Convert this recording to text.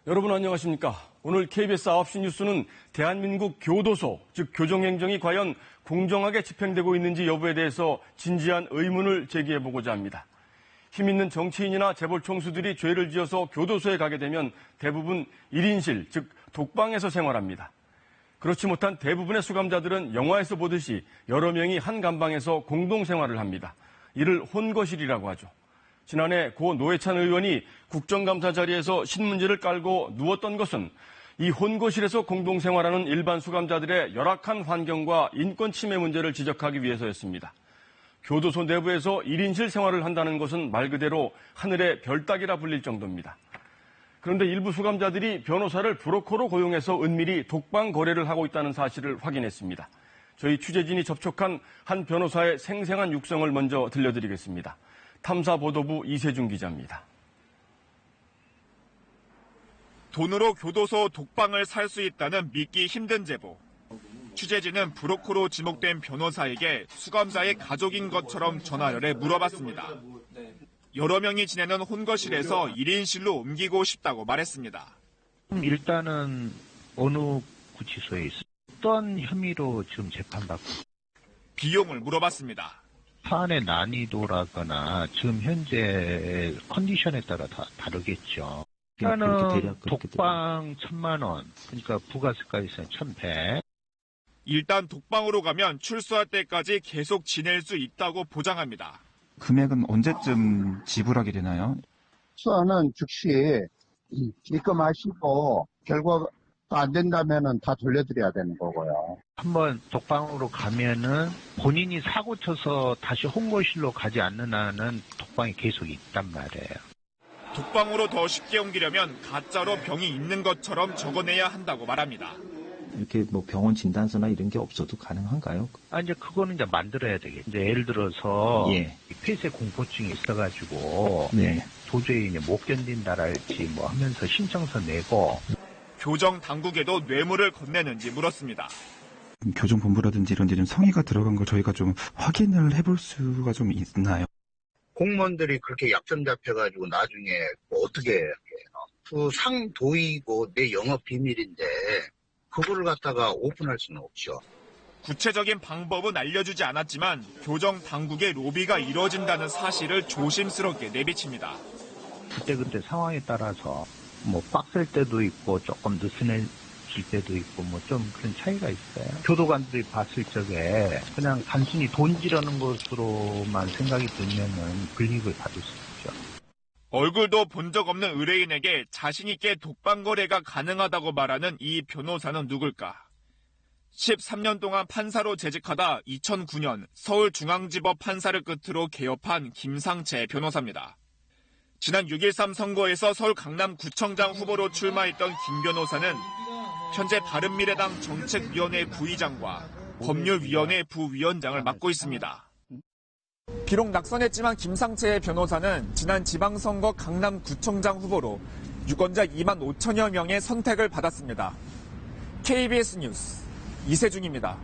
여러분 안녕하십니까? 오늘 KBS 9시 뉴스는 대한민국 교도소, 즉 교정행정이 과연 공정하게 집행되고 있는지 여부에 대해서 진지한 의문을 제기해보고자 합니다. 힘있는 정치인이나 재벌 총수들이 죄를 지어서 교도소에 가게 되면 대부분 1인실, 즉 독방에서 생활합니다. 그렇지 못한 대부분의 수감자들은 영화에서 보듯이 여러 명이 한 감방에서 공동생활을 합니다. 이를 혼거실이라고 하죠. 지난해 고 노회찬 의원이 국정감사 자리에서 신문지를 깔고 누웠던 것은 이 혼거실에서 공동생활하는 일반 수감자들의 열악한 환경과 인권 침해 문제를 지적하기 위해서였습니다. 교도소 내부에서 1인실 생활을 한다는 것은 말 그대로 하늘의 별 따기라 불릴 정도입니다. 그런데 일부 수감자들이 변호사를 브로커로 고용해서 은밀히 독방 거래를 하고 있다는 사실을 확인했습니다. 저희 취재진이 접촉한 한 변호사의 생생한 육성을 먼저 들려드리겠습니다. 탐사보도부 이세준 기자입니다. 돈으로 교도소 독방을 살 수 있다는 믿기 힘든 제보. 취재진은 브로커로 지목된 변호사에게 수감자의 가족인 것처럼 전화열에 물어봤습니다. 여러 명이 지내는 혼거실에서 1인실로 옮기고 싶다고 말했습니다. 일단은 어느 구치소에 있어? 어떤 혐의로 지금 재판받고? 비용을 물어봤습니다. 사안의 난이도라거나 지금 현재 컨디션에 따라 다 다르겠죠. 일단은 독방 1,000만 원, 그러니까 부가세까지 있으면 1,100. 일단 독방으로 가면 출소할 때까지 계속 지낼 수 있다고 보장합니다. 금액은 언제쯤 지불하게 되나요? 수사는 즉시 입금하시고 결과가 안 된다면은 다 돌려드려야 되는 거고요. 한번 독방으로 가면은 본인이 사고 쳐서 다시 혼거실로 가지 않는 한은 독방이 계속 있단 말이에요. 독방으로 더 쉽게 옮기려면 가짜로 병이 있는 것처럼 적어내야 한다고 말합니다. 이렇게 뭐 병원 진단서나 이런 게 없어도 가능한가요? 이제 그거는 이제 만들어야 되겠죠. 이제 예를 들어서 폐쇄 공포증이 있어가지고 도저히 이제 못 견딘다랄지 뭐 하면서 신청서 내고. 교정 당국에도 뇌물을 건네는지 물었습니다. 교정본부라든지 이런 데 좀 성의가 들어간 걸 저희가 좀 확인을 해볼 수가 좀 있나요? 공무원들이 그렇게 약점 잡혀가지고 나중에 뭐 어떻게 해요? 그 상도이고 내 영업 비밀인데 그거를 갖다가 오픈할 수는 없죠. 구체적인 방법은 알려주지 않았지만 교정 당국의 로비가 이루어진다는 사실을 조심스럽게 내비칩니다. 그때그때 상황에 따라서 뭐 빡셀 때도 있고 조금 느슨해질 때도 있고 뭐 좀 그런 차이가 있어요. 교도관들이 봤을 적에 그냥 단순히 돈 지르는 것으로만 생각이 들면은 불이익을 받을 수 있죠. 얼굴도 본 적 없는 의뢰인에게 자신 있게 독방 거래가 가능하다고 말하는 이 변호사는 누굴까? 13년 동안 판사로 재직하다 2009년 서울중앙지법 판사를 끝으로 개업한 김상채 변호사입니다. 지난 6.13 선거에서 서울 강남구청장 후보로 출마했던 김 변호사는 현재 바른미래당 정책위원회 부의장과 법률위원회 부위원장을 맡고 있습니다. 비록 낙선했지만 김상채 변호사는 지난 지방선거 강남구청장 후보로 유권자 2만 5천여 명의 선택을 받았습니다. KBS 뉴스 이세준입니다.